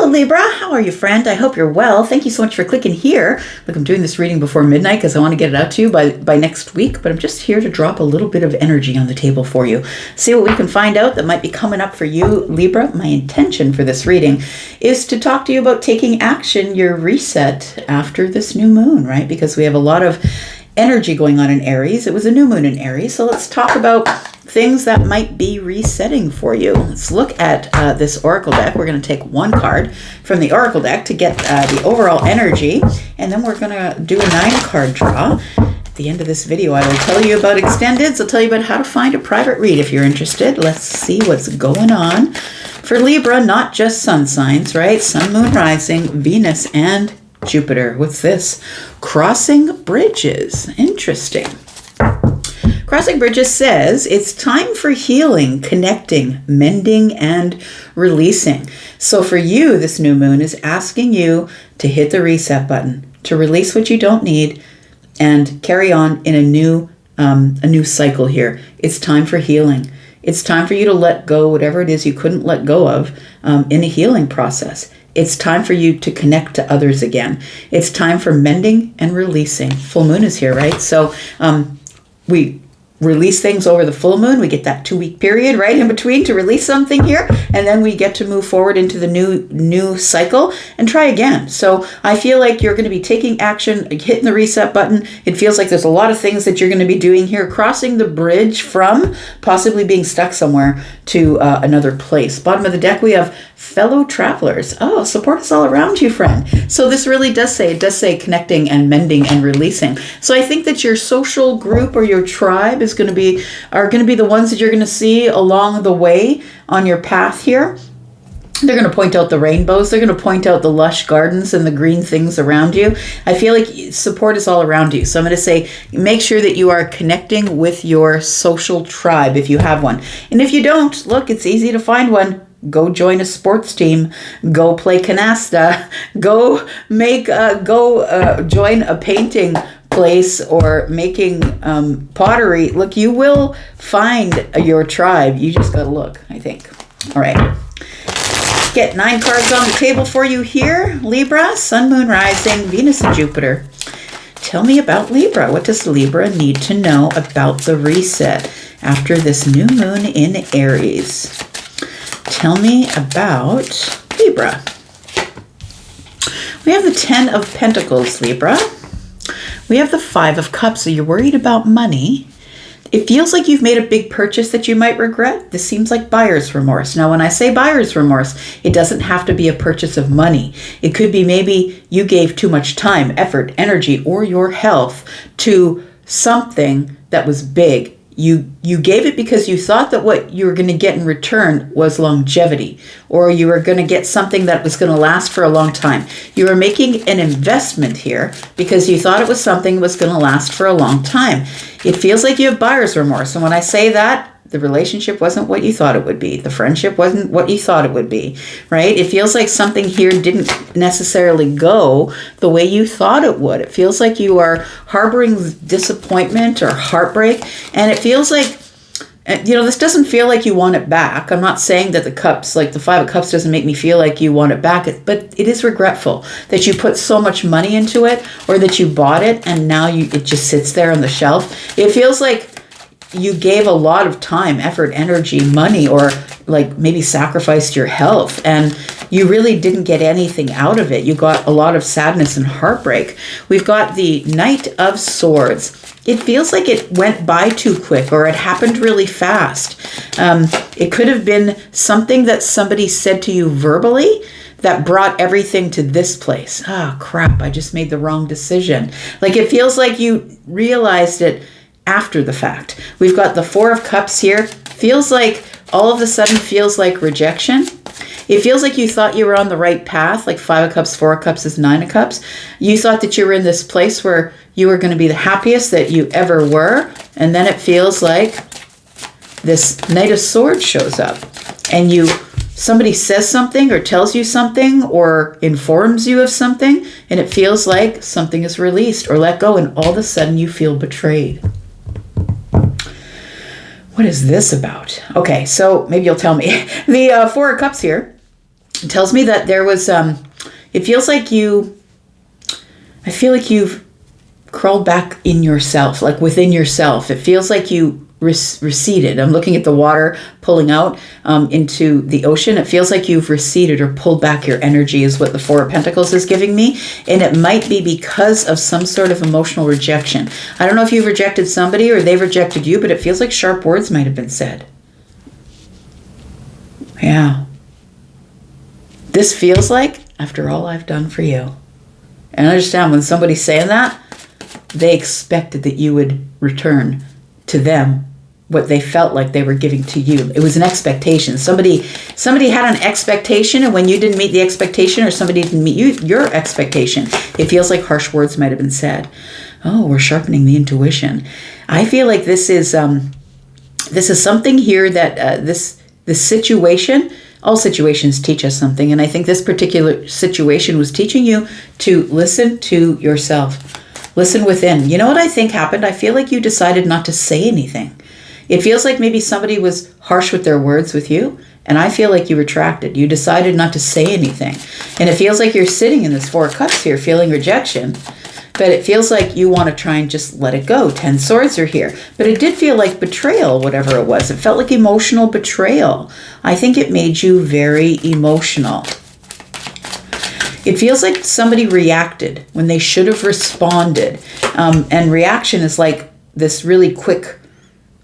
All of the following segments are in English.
Hello, Libra. How are you, friend? I hope you're well. Thank you so much for clicking here. Look, I'm doing this reading before midnight because I want to get it out to you by next week, but I'm just here to drop a little bit of energy on the table for you. See what we can find out that might be coming up for you, Libra. My intention for this reading is to talk to you about taking action, your reset after this new moon, right? Because we have a lot of energy going on in Aries. It was a new moon in Aries, so let's talk about things that might be resetting for you. Let's look at this oracle deck. We're going to take one card from the oracle deck to get the overall energy, and then we're going to do a 9-card draw. At the end of this video, I will tell you about extendeds. I'll tell you about how to find a private read if you're interested. Let's see what's going on for Libra, not just sun signs, right? Sun, moon, rising, Venus, and Jupiter. What's this? Crossing bridges. Interesting. Crossing Bridges says it's time for healing, connecting, mending, and releasing. So for you, this new moon is asking you to hit the reset button, to release what you don't need, and carry on in a new cycle here. It's time for healing. It's time for you to let go whatever it is you couldn't let go of in a healing process. It's time for you to connect to others again. It's time for mending and releasing. Full moon is here, right? So we release things over the full moon. We get that 2-week period right in between to release something here, and then we get to move forward into the new cycle and try again. So I feel like you're going to be taking action, hitting the reset button. It feels like there's a lot of things that you're going to be doing here, crossing the bridge from possibly being stuck somewhere to another place. Bottom of the deck, we have fellow travelers. Oh, support is all around you, friend. So this really does say connecting and mending and releasing. So I think that your social group or your tribe are going to be the ones that you're going to see along the way on your path here. They're going to point out the rainbows. They're going to point out the lush gardens and the green things around you. I feel like support is all around you. So I'm going to say, make sure that you are connecting with your social tribe if you have one. And if you don't, look, it's easy to find one. Go join a sports team. Go play canasta. Go join a painting place or making pottery. Look, you will find your tribe. You just got to look, I think. All right. Get 9 cards on the table for you here. Libra, Sun, Moon, Rising, Venus, and Jupiter. Tell me about Libra. What does Libra need to know about the reset after this new moon in Aries? Tell me about Libra. We have the 10 of Pentacles, Libra. We have the 5 of Cups. Are you worried about money? It feels like you've made a big purchase that you might regret. This seems like buyer's remorse. Now, when I say buyer's remorse, it doesn't have to be a purchase of money. It could be maybe you gave too much time, effort, energy, or your health to something that was big. You gave it because you thought that what you were going to get in return was longevity, or you were going to get something that was going to last for a long time. You were making an investment here because you thought it was something that was going to last for a long time. It feels like you have buyer's remorse. And when I say that, the relationship wasn't what you thought it would be. The friendship wasn't what you thought it would be, right? It feels like something here didn't necessarily go the way you thought it would. It feels like you are harboring disappointment or heartbreak. And it feels like, this doesn't feel like you want it back. I'm not saying that the cups, like the 5 of Cups doesn't make me feel like you want it back, but it is regretful that you put so much money into it or that you bought it and now it just sits there on the shelf. It feels like you gave a lot of time, effort, energy, money, or like maybe sacrificed your health, and you really didn't get anything out of it. You got a lot of sadness and heartbreak. We've got the Knight of Swords. It feels like it went by too quick, or it happened really fast. It could have been something that somebody said to you verbally that brought everything to this place. Oh, crap, I just made the wrong decision. Like it feels like you realized it after the fact. We've got the 4 of Cups here. Feels like all of a sudden feels like rejection. It feels like you thought you were on the right path, like 5 of Cups, 4 of Cups is 9 of Cups. You thought that you were in this place where you were going to be the happiest that you ever were. And then it feels like this Knight of Swords shows up and somebody says something or tells you something or informs you of something, and it feels like something is released or let go, and all of a sudden you feel betrayed. What is this about? Okay, so maybe you'll tell me. The 4 of Cups here It tells me that there was, it feels like I feel like you've crawled back in yourself, like within yourself. It feels like you receded. I'm looking at the water pulling out into the ocean. It feels like you've receded or pulled back your energy is what the Four of Pentacles is giving me. And it might be because of some sort of emotional rejection. I don't know if you've rejected somebody or they've rejected you, but it feels like sharp words might have been said. Yeah. This feels like, after all I've done for you. And understand, when somebody's saying that, they expected that you would return to them what they felt like they were giving to you. It was an expectation. Somebody had an expectation, and when you didn't meet the expectation, or somebody didn't meet your expectation, it feels like harsh words might have been said. Oh, we're sharpening the intuition. I feel like this is something here that this situation. All situations teach us something, and I think this particular situation was teaching you to listen to yourself. Listen within. You know what I think happened? I feel like you decided not to say anything. It feels like maybe somebody was harsh with their words with you, and I feel like you retracted. You decided not to say anything. And it feels like you're sitting in this Four of Cups here feeling rejection, but it feels like you want to try and just let it go. 10 Swords are here. But it did feel like betrayal, whatever it was. It felt like emotional betrayal. I think it made you very emotional. It feels like somebody reacted when they should have responded. And reaction is like this really quick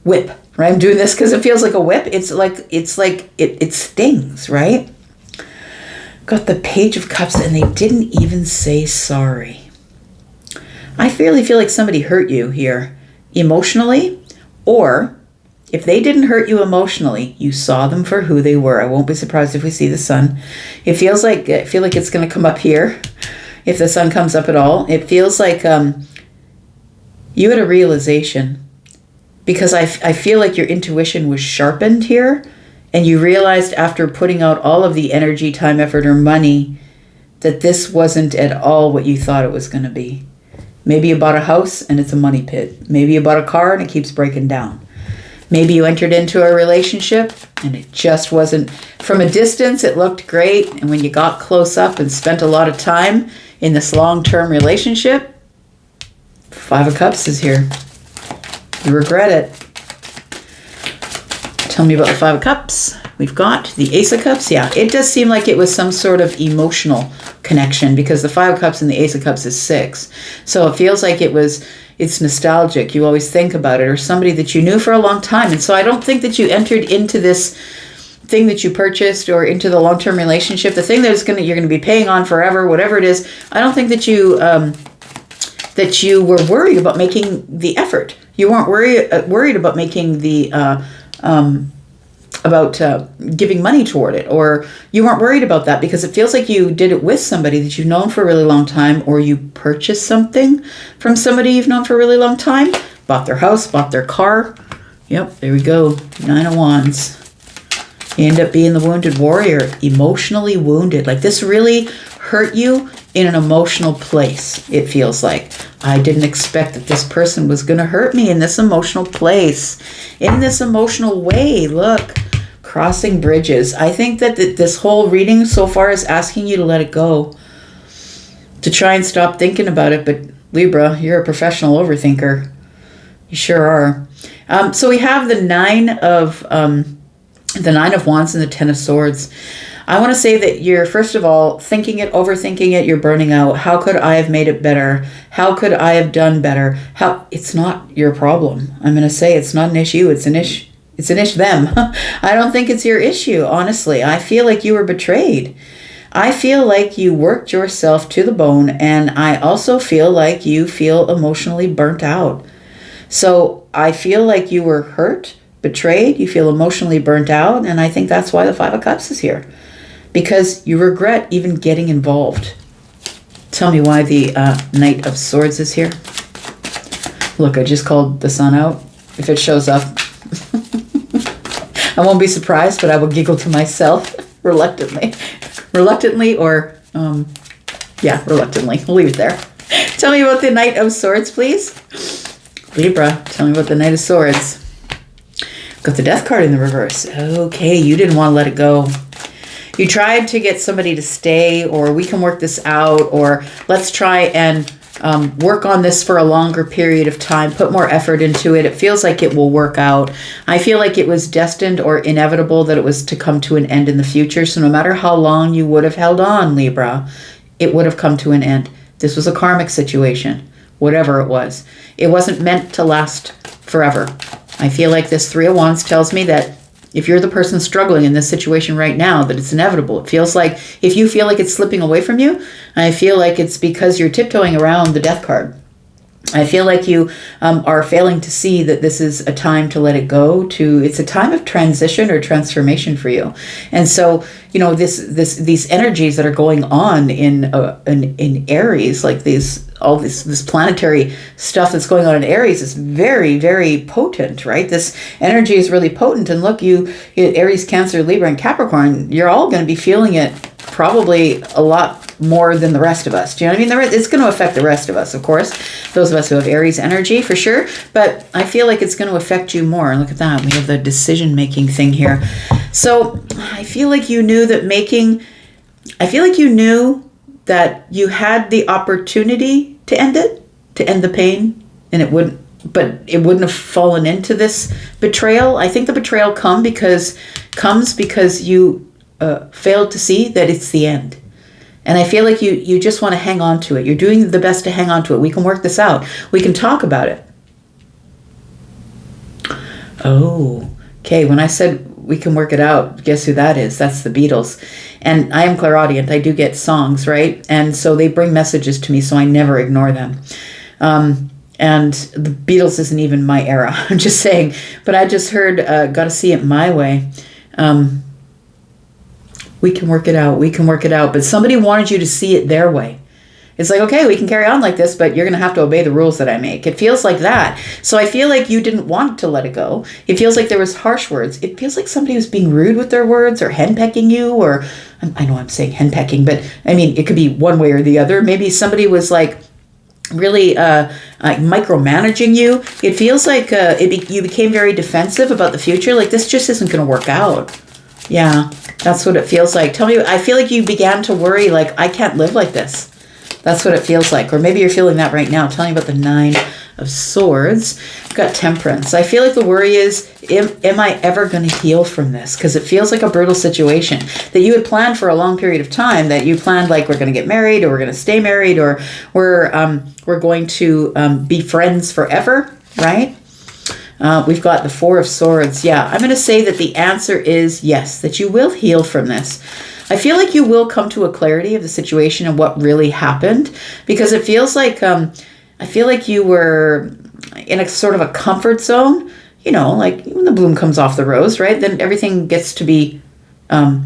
whip, right? I'm doing this because it feels like a whip. It's like it stings, right? Got the Page of Cups, and they didn't even say sorry. I really feel like somebody hurt you here emotionally, or if they didn't hurt you emotionally, you saw them for who they were. I won't be surprised if we see the sun. I feel like it's going to come up here if the sun comes up at all. It feels like you had a realization, because I feel like your intuition was sharpened here, and you realized after putting out all of the energy, time, effort, or money that this wasn't at all what you thought it was going to be. Maybe you bought a house and it's a money pit. Maybe you bought a car and it keeps breaking down. Maybe you entered into a relationship and it just wasn't. From a distance, it looked great. And when you got close up and spent a lot of time in this long-term relationship, Five of Cups is here. You regret it. Tell me about the Five of Cups. We've got the Ace of Cups. Yeah, it does seem like it was some sort of emotional connection, because the Five of Cups and the Ace of Cups is 6. So it feels like it's nostalgic. You always think about it, or somebody that you knew for a long time. And so I don't think that you entered into this thing that you purchased or into the long-term relationship, the thing that you're going to be paying on forever, whatever it is. I don't think that you were worried about making the effort. You weren't worried about making the giving money toward it, or you weren't worried about that, because it feels like you did it with somebody that you've known for a really long time, or you purchased something from somebody you've known for a really long time, bought their house, bought their car. Yep, there we go. 9 of Wands. You end up being the wounded warrior, emotionally wounded. Like this really hurt you in an emotional place, it feels like. I didn't expect that this person was going to hurt me in this emotional place, in this emotional way. Look, crossing bridges. I think that this whole reading so far is asking you to let it go, to try and stop thinking about it. But Libra, you're a professional overthinker. You sure are. So we have the Nine of Wands and the 10 of Swords. I want to say that you're, first of all, thinking it, overthinking it, you're burning out. How could I have made it better? How could I have done better? It's not your problem. I'm going to say it's not an issue. It's an issue them. I don't think it's your issue, honestly. I feel like you were betrayed. I feel like you worked yourself to the bone, and I also feel like you feel emotionally burnt out. So I feel like you were hurt, betrayed, you feel emotionally burnt out, and I think that's why the Five of Cups is here. Because you regret even getting involved. Tell me why the Knight of Swords is here. Look, I just called the sun out. If it shows up, I won't be surprised, but I will giggle to myself reluctantly. Reluctantly. We'll leave it there. Tell me about the Knight of Swords, please. Libra, tell me about the Knight of Swords. Got the Death card in the reverse. Okay, you didn't want to let it go. You tried to get somebody to stay, or we can work this out, or let's try and work on this for a longer period of time, put more effort into it. It feels like it will work out. I feel like it was destined or inevitable that it was to come to an end in the future. So no matter how long you would have held on, Libra, it would have come to an end. This was a karmic situation, whatever it was. It wasn't meant to last forever. I feel like this Three of Wands tells me that if you're the person struggling in this situation right now, that it's inevitable. It feels like, if you feel like it's slipping away from you, I feel like it's because you're tiptoeing around the Death card. I feel like you are failing to see that this is a time to let it go. It's a time of transition or transformation for you. And so, these energies that are going on in Aries, like this planetary stuff that's going on in Aries is very, very potent, right? This energy is really potent. And look, Aries, Cancer, Libra, and Capricorn, you're all going to be feeling it probably a lot more than the rest of us. Do you know what I mean? It's going to affect the rest of us, of course. Those of us who have Aries energy, for sure. But I feel like it's going to affect you more. Look at that. We have the decision-making thing here. So I feel like you knew that you had the opportunity to end it, to end the pain, and it wouldn't have fallen into this betrayal. I think the betrayal comes because you failed to see that it's the end. And I feel like you just want to hang on to it. You're doing the best to hang on to it. We can work this out. We can talk about it. Oh, okay. When I said we can work it out, guess who that is? That's the Beatles. And I am clairaudient. I do get songs, right? And so they bring messages to me, so I never ignore them. And the Beatles isn't even my era. I'm just saying. But I just heard, Gotta See It My Way. We can work it out. We can work it out. But somebody wanted you to see it their way. It's like, okay, we can carry on like this, but you're going to have to obey the rules that I make. It feels like that. So I feel like you didn't want to let it go. It feels like there was harsh words. It feels like somebody was being rude with their words or henpecking you, or I know I'm saying henpecking, but I mean, it could be one way or the other. Maybe somebody was like really micromanaging you. It feels like you became very defensive about the future. Like, this just isn't going to work out. Yeah, that's what it feels like. Tell me, I feel like you began to worry, like, I can't live like this. That's what it feels like. Or maybe you're feeling that right now. Tell me about the Nine of Swords. I've got Temperance. I feel like the worry is, am I ever going to heal from this? Because it feels like a brutal situation that you had planned for a long period of time, that you planned like, we're going to get married, or we're going to stay married, or we're going to be friends forever, right? We've got the Four of Swords. Yeah, I'm going to say that the answer is yes, that you will heal from this. I feel like you will come to a clarity of the situation and what really happened, because it feels like, I feel like you were in a sort of a comfort zone, like when the bloom comes off the rose, right? Then everything gets to be a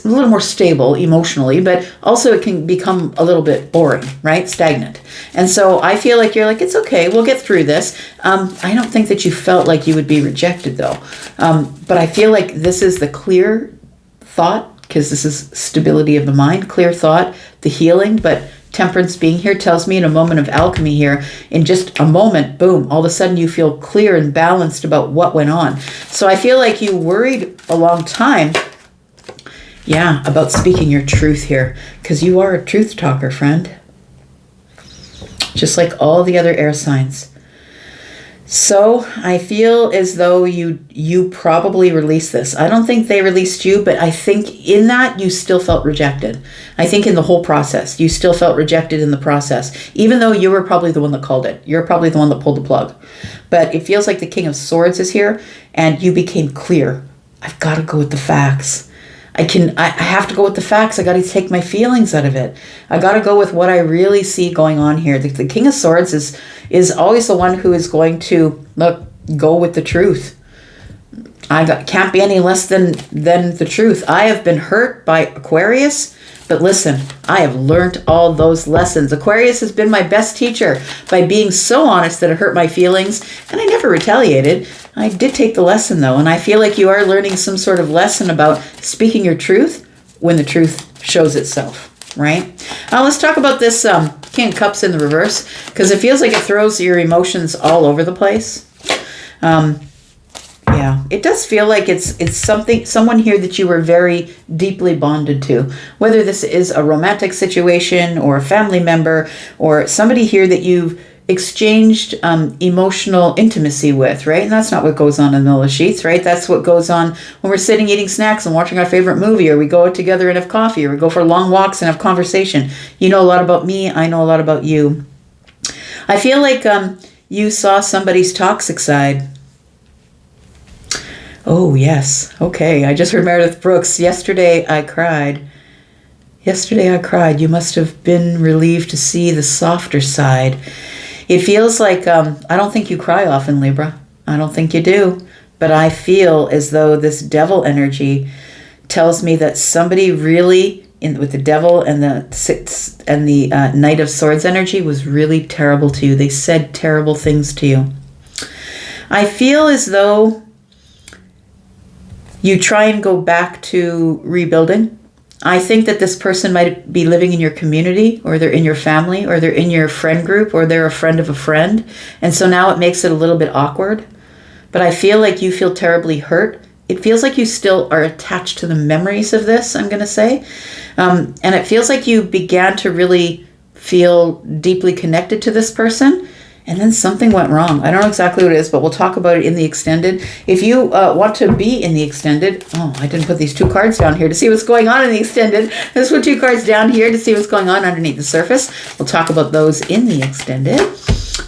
little more stable emotionally, but also it can become a little bit boring, right? Stagnant. And so I feel like you're like, it's okay, we'll get through this. I don't think that you felt like you would be rejected though. But I feel like this is the clear thought, because this is stability of the mind, clear thought, the healing. But Temperance being here tells me in a moment of alchemy here, in just a moment, boom, all of a sudden you feel clear and balanced about what went on. So I feel like you worried a long time, yeah, about speaking your truth here, because you are a truth talker, friend. Just like all the other air signs. So I feel as though you probably released this. I don't think they released you, but I think in that you still felt rejected. I think in the whole process, you still felt rejected in the process, even though you were probably the one that called it. You're probably the one that pulled the plug. But it feels like the King of Swords is here, and you became clear. I've got to go with the facts. I have to go with the facts. I got to take my feelings out of it. I got to go with what I really see going on here. The King of Swords is always the one who is going to go with the truth. Can't be any less than the truth. I have been hurt by Aquarius, but listen, I have learned all those lessons. Aquarius has been my best teacher by being so honest that it hurt my feelings, and I never retaliated. I did take the lesson though, and I feel like you are learning some sort of lesson about speaking your truth when the truth shows itself, right? Let's talk about this King of Cups in the reverse, because it feels like it throws your emotions all over the place. Yeah, it does feel like it's someone here that you were very deeply bonded to. Whether this is a romantic situation or a family member or somebody here that you've exchanged emotional intimacy with, right? And that's not what goes on in the sheets, right? That's what goes on when we're sitting eating snacks and watching our favorite movie, or we go out together and have coffee, or we go for long walks and have conversation. You know a lot about me, I know a lot about you. I feel like you saw somebody's toxic side. Oh, yes. Okay, I just heard Meredith Brooks. Yesterday I cried. You must have been relieved to see the softer side. It feels like, I don't think you cry often, Libra. I don't think you do. But I feel as though this devil energy tells me that somebody really, with the devil and the Knight of Swords energy, was really terrible to you. They said terrible things to you. I feel as though you try and go back to rebuilding. I think that this person might be living in your community, or they're in your family, or they're in your friend group, or they're a friend of a friend. And so now it makes it a little bit awkward. But I feel like you feel terribly hurt. It feels like you still are attached to the memories of this, I'm going to say. And it feels like you began to really feel deeply connected to this person. And then something went wrong. I don't know exactly what it is, but we'll talk about it in the extended. If you want to be in the extended, I didn't put these 2 cards down here to see what's going on in the extended. Let's put 2 cards down here to see what's going on underneath the surface. We'll talk about those in the extended.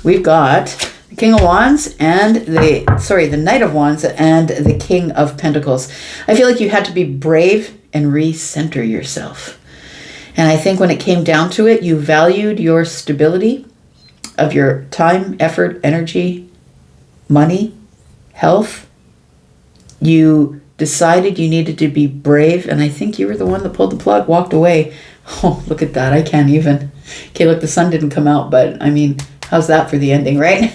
We've got the King of Wands and the Knight of Wands and the King of Pentacles. I feel like you had to be brave and recenter yourself. And I think when it came down to it, you valued your stability of your time, effort, energy, money, health. You decided you needed to be brave, and I think you were the one that pulled the plug, walked away. Oh, look at that. I can't even. Okay, look, the sun didn't come out, but I mean, how's that for the ending, right?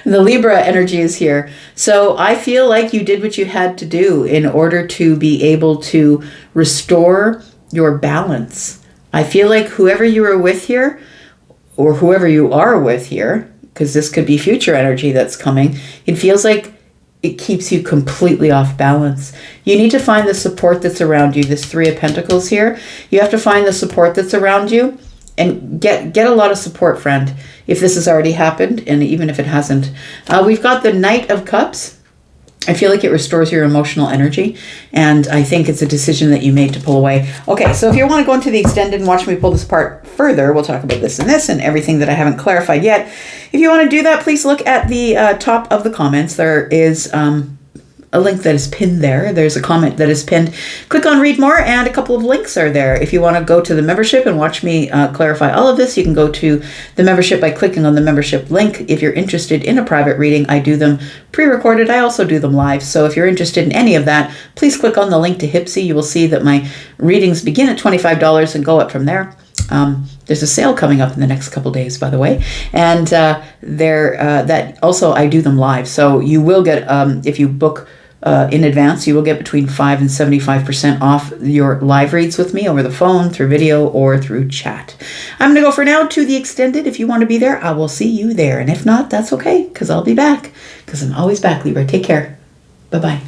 The Libra energy is here. So I feel like you did what you had to do in order to be able to restore your balance. I feel like whoever you were with here, or whoever you are with here, because this could be future energy that's coming, it feels like it keeps you completely off balance. You need to find the support that's around you. This 3 of Pentacles here, you have to find the support that's around you and get a lot of support, friend, if this has already happened, and even if it hasn't. We've got the Knight of Cups. I feel like it restores your emotional energy, and I think it's a decision that you made to pull away. Okay, so if you want to go into the extended and watch me pull this apart further, we'll talk about this and everything that I haven't clarified yet. If you want to do that, please look at the top of the comments. There is a link that is pinned there. There's a comment that is pinned. Click on read more, and a couple of links are there. If you want to go to the membership and watch me clarify all of this, you can go to the membership by clicking on the membership link. If you're interested in a private reading, I do them pre-recorded. I also do them live. So if you're interested in any of that, please click on the link to Hypsee. You will see that my readings begin at $25 and go up from there. There's a sale coming up in the next couple days, by the way, and that also I do them live. So you will get, if you book in advance, you will get between 5 and 75% off your live reads with me over the phone, through video, or through chat. I'm going to go for now to the extended. If you want to be there, I will see you there. And if not, that's okay, because I'll be back, because I'm always back, Libra. Take care. Bye-bye.